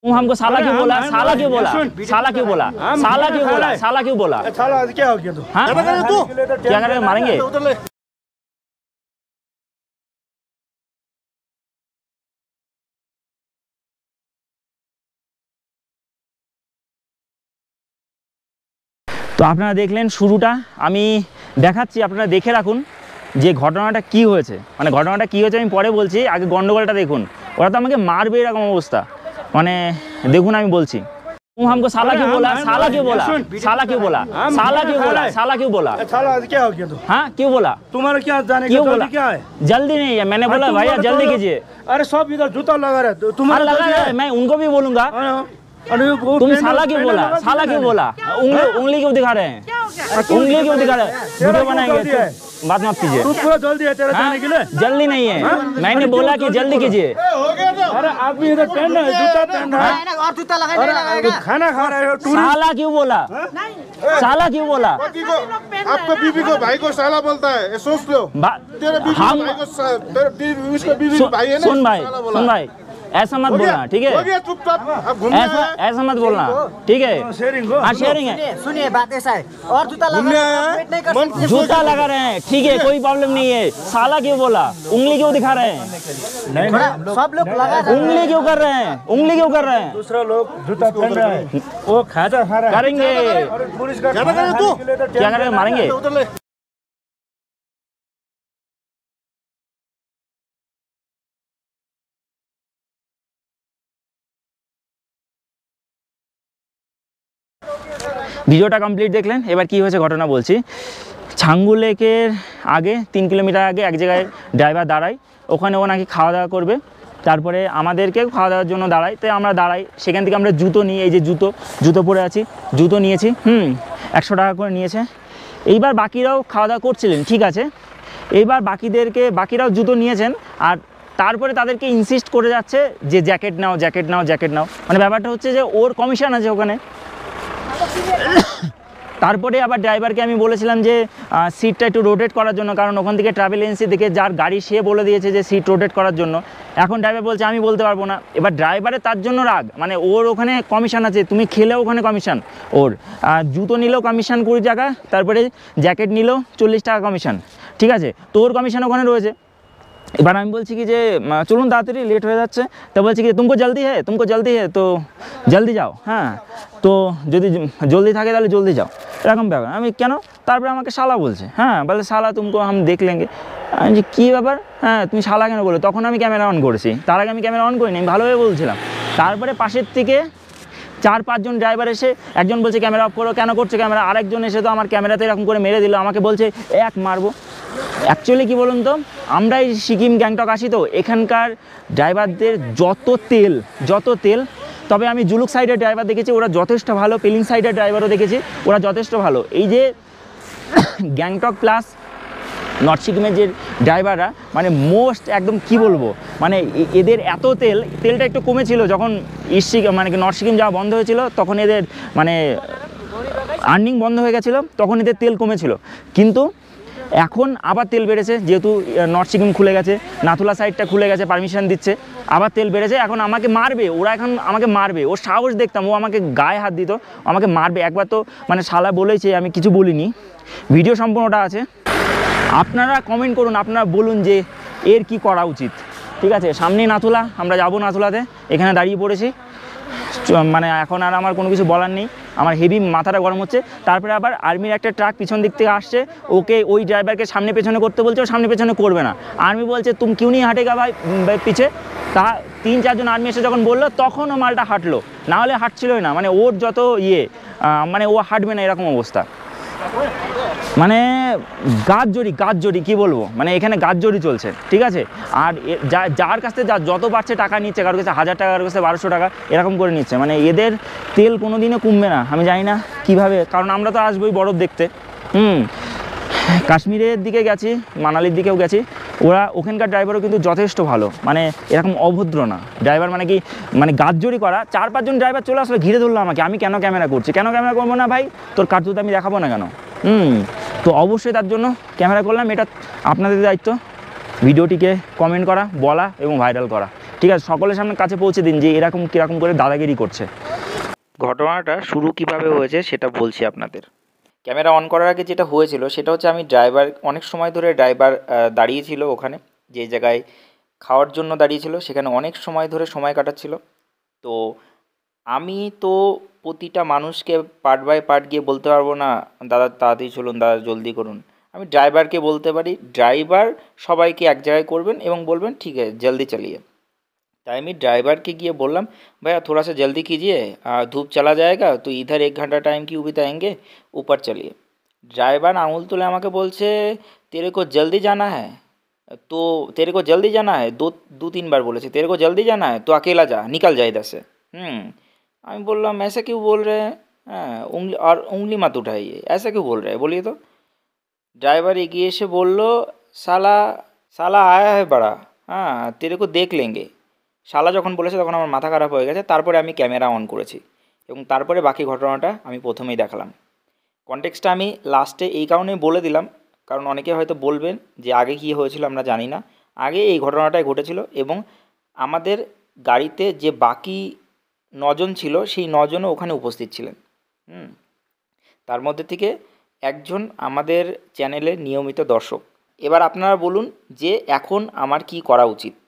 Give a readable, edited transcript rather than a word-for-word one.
तुम हमको साला क्यों बोला? साला क्यों बोला? साला क्यों बोला? साला क्यों बोला? साला क्यों बोला? साला क्या हो गया तू? हाँ क्या करेंगे? मारेंगे? তো আপনারা দেখলেন শুরুটা, আমি দেখাচ্ছি, আপনারা দেখে রাখুন যে ঘটনাটা কি হয়েছে। মানে ঘটনাটা কি হয়েছে আমি পরে বলছি, আগে গন্ডগোলটা দেখুন। ওরা তো আমাকে মারবে এরকম অবস্থা, মানে দেখুন আমি বলছি। तुम हमको साला क्यों बोला? साला क्यों बोला? साला क्यों बोला? साला क्यों बोला? साला क्यों बोला? साला क्या हो गया तू? हाँ क्यों बोला? तुम्हारा क्या जाने क्यों का बोला? क्या है? जल्दी नहीं है, मैंने बोला भैया जल्दी कीजिए। अरे सब इधर जूता लगा रहा है तुम्हारा लगा रहा है, मैं उनको भी बोलूंगा। तुम साला क्यों बोला? साला क्यों बोला? उंगली क्यों दिखा रहे हैं? उंगली क्यों दिखा रहे हैं? वीडियो बनाएंगे, बात मत कीजिए। तू पूरा जल्दी है तेरा जाने के लिए? जल्दी नहीं है, मैंने बोला कि जल्दी कीजिए। अरे आदमी इधर पहन रहा है, जूता पहन रहा है और जूता लगाएगा, खाना खा रहे हो। साला क्यों बोला? साला क्यों बोला? आपको बीबी को भाई को साला बोलता है, ये सोच लो। तेरे बीबी को भाई को, तेरे बीबी भाई है ना। सुन भाई ऐसा मत बोलना, ठीक है? ऐसा मत बोलना, ठीक है? हाँ शेयरिंग है। सुनिए बात ऐसा है, और जूता लगा जूता लगा रहे हैं, ठीक है कोई प्रॉब्लम नहीं है। साला क्यों बोला? उंगली क्यों दिखा रहे हैं? सब लोग लगा उंगली क्यों कर रहे हैं? उंगली क्यों कर रहे हैं? दूसरा लोग जूता पहन रहा है, वो खाजा खा रहा है। करेंगे पुलिस का क्या करेंगे? मारेंगे? ভিডিওটা কমপ্লিট দেখলেন, এবার কি হয়েছে ঘটনা বলছি। ছাঙ্গু লেকের আগে 3 কিলোমিটার আগে এক জায়গায় ড্রাইভার দাঁড়ায়, ওখানে ও নাকি খাওয়া দাওয়া করবে, তারপরে আমাদেরকে খাওয়া দাওয়ার জন্য দাঁড়ায়। তাই আমরা দাঁড়াই, সেখান থেকে আমরা জুতো নিই, এই যে জুতো পরে আছি, জুতো নিয়েছি, 100 টাকা করে নিয়েছে। এইবার বাকিরাও খাওয়া দাওয়া করছিলেন, ঠিক আছে। এইবার বাকিরাও জুতো নিয়েছেন, আর তারপরে তাদেরকে ইনসিস্ট করে যাচ্ছে যে জ্যাকেট নাও, জ্যাকেট নাও, জ্যাকেট নাও। মানে ব্যাপারটা হচ্ছে যে ওর কমিশন আছে ওখানে। তারপরে আবার ড্রাইভারকে আমি বলেছিলাম যে সিটটা একটু রোটেট করার জন্য, কারণ ওখান থেকে ট্রাভেল এজেন্সি থেকে যার গাড়ি সে বলে দিয়েছে যে সিট রোটেট করার জন্য। এখন ড্রাইভার বলছে আমি বলতে পারবো না। এবার ড্রাইভারের তার জন্য রাগ, মানে ওর ওখানে কমিশন আছে, তুমি খেলেও ওখানে কমিশন ওর। জুতো নিলেও কমিশন 20 টাকা, তারপরে জ্যাকেট নিলেও 40 টাকা কমিশন, ঠিক আছে। তো ওর কমিশন ওখানে রয়েছে। এবার আমি বলছি কি যে চলুন তাড়াতাড়ি, লেট হয়ে যাচ্ছে। তো বলছি কি তুমকো জলদি হ্যাঁ তো জলদি যাও। হ্যাঁ তো যদি জলদি থাকে তাহলে জলদি যাও, এরকম ব্যাপার। আমি কেন? তারপরে আমাকে শালা বলছে, হ্যাঁ বলে শালা তুমকো হাম দেখ লেঙ্গে। আমি যে কী ব্যাপার, হ্যাঁ তুমি শালা কেন বলে? তখন আমি ক্যামেরা অন করেছি, তার আগে আমি ক্যামেরা অন করিনি, আমি ভালোভাবে বলছিলাম। তারপরে পাশের থেকে 4-5 জন ড্রাইভার এসে, একজন বলছে ক্যামেরা অফ করো, কেন করছে ক্যামেরা? আরেকজন এসে তো আমার ক্যামেরাতে এরকম করে মেরে দিল, আমাকে বলছে এক মারবো। অ্যাকচুয়ালি কী বলুন তো, আমরা এই সিকিম গ্যাংটক আসি তো এখানকার ড্রাইভারদের যত তেল। তবে আমি জুলুক সাইডের ড্রাইভার দেখেছি, ওরা যথেষ্ট ভালো। পেলিং সাইডের ড্রাইভারও দেখেছি, ওরা যথেষ্ট ভালো। এই যে গ্যাংটক প্লাস নর্থ সিকিমের যে ড্রাইভাররা, মানে মোস্ট একদম কি বলবো, মানে এদের এত তেলটা একটু কমেছিল যখন ইস্ট সিকিম মানে নর্থ সিকিম যাওয়া বন্ধ হয়েছিল, তখন এদের মানে আর্নিং বন্ধ হয়ে গেছিলো, তখন এদের তেল কমেছিল। কিন্তু এখন আবার তেল বেড়েছে, যেহেতু নর্থ সিকিম খুলে গেছে, নাথুলা সাইডটা খুলে গেছে, পারমিশন দিচ্ছে, আবার তেল বেড়েছে। এখন আমাকে মারবে, ওরা এখন আমাকে মারবে। ওর সাহস দেখতাম, ও আমাকে গায়ে হাত দিত, আমাকে মারবে। একবার তো মানে শালা বলেছে, আমি কিছু বলিনি, ভিডিও সম্পূর্ণটা আছে। আপনারা কমেন্ট করুন, আপনারা বলুন যে এর কি করা উচিত, ঠিক আছে। সামনেই নাথুলা, আমরা যাবো নাথুলাতে, এখানে দাঁড়িয়ে পড়েছি। মানে এখন আর আমার কোনো কিছু বলার নেই, আমার হেভি মাথাটা গরম হচ্ছে। তারপরে আবার আর্মির একটা ট্রাক পিছন দিক থেকে আসছে, ওকে ওই ড্রাইভারকে সামনে পেছনে করতে বলছে, ও সামনে পেছনে করবে না। আর্মি বলছে তুমি কিউ নিয়ে হাঁটেগা ভাই পিছে। তা 3-4 জন আর্মি এসে যখন বললো, তখন ও মালটা হাঁটলো, না হলে হাঁটছিলই না। মানে ওর যত মানে ও হাঁটবে না এরকম অবস্থা। মানে গাছজড়ি কি বলবো, মানে এখানে গাছজড়ি চলছে, ঠিক আছে। আর যার কাছ থেকে যত পারছে টাকা নিচ্ছে, কারোর কাছে 1000 টাকা, কারোর কাছে 1200 টাকা, এরকম করে নিচ্ছে। মানে এদের তেল কোনো দিনও কমবে না, আমি জানি না কীভাবে, কারণ আমরা তো আসবোই বরফ দেখতে। কাশ্মীরের দিকে গেছি, মানালির দিকেও গেছি, ওরা ওখানকার ড্রাইভারও কিন্তু যথেষ্ট ভালো, মানে এরকম অভদ্র না ড্রাইভার। মানে কি, মানে গাছজড়ি করা। 4-5 জন ড্রাইভার চলে আসলে ঘিরে ধরলো আমাকে, আমি কেন ক্যামেরা করছি, কেন ক্যামেরা করবো না ভাই, তোর কার্তুত আমি দেখাবো না কেন? তো অবশ্যই তার জন্য ক্যামেরা করলাম। এটা আপনাদের দায়িত্ব, ভিডিওটিকে কমেন্ট করা, বলা এবং ভাইরাল করা। ঠিক আছে, সকলের সামনে কাছে পৌঁছে দিন যে এরকম কীরকম করে দাদাগিরি করছে। ঘটনাটা শুরু কিভাবে হয়েছে সেটা বলছি আপনাদের। ক্যামেরা অন করার আগে যেটা হয়েছিল সেটা হচ্ছে আমি অনেক সময় ধরে ড্রাইভার দাঁড়িয়েছিল ওখানে, যে জায়গায় খাওয়ার জন্য দাঁড়িয়েছিল সেখানে অনেক সময় ধরে সময় কাটাচ্ছিল। তো আমি তো প্রতিটা মানুষকে পার্ট বাই পার্ট গিয়ে বলতে পারবো না দাদা তাড়াতাড়ি চলুন, দাদা জলদি করুন। আমি ড্রাইভারকে বলতে পারি, ড্রাইভার সবাইকে এক জায়গায় করবেন এবং বলবেন ঠিক আছে জলদি চালিয়ে। তাই আমি ड्राइवर के गए बोललाम भैया थोड़ा सा जल्दी कीजिए, धूप चला जाएगा तो इधर 1 घंटा टाइम क्यों बिताएंगे, ऊपर चलिए। ड्राइवर आंगुल तुले আমাকে বলছে तेरे को जल्दी जाना है, तो तेरे को जल्दी जाना है, दो तीन बार बोले तेरे को जल्दी जाना है तो अकेला जा, निकल जा इधर से। আমি বললাম ऐसा क्यों बोल रहे हैं, उंगली मत उठाइए, ऐसा क्यों बोल रहे हैं बोलिए तो। ड्राइवर एगिए एसे बोललो साला साला आया है बड़ा, तेरे को देख लेंगे। শালা যখন বলেছে তখন আমার মাথা খারাপ হয়ে গেছে। তারপরে আমি ক্যামেরা অন করেছি এবং তারপরে বাকি ঘটনাটা আমি প্রথমেই দেখালাম। কনটেক্সটটা আমি লাস্টে এই কারণেই বলে দিলাম, কারণ অনেকে হয়তো বলবেন যে আগে কী হয়েছিল আমরা জানি না। আগে এই ঘটনাটাই ঘটেছিল এবং আমাদের গাড়িতে যে বাকি 9 জন ছিল সেই 9 জনও ওখানে উপস্থিত ছিলেন। তার মধ্যে থেকে একজন আমাদের চ্যানেলের নিয়মিত দর্শক। এবার আপনারা বলুন যে এখন আমার কি করা উচিত।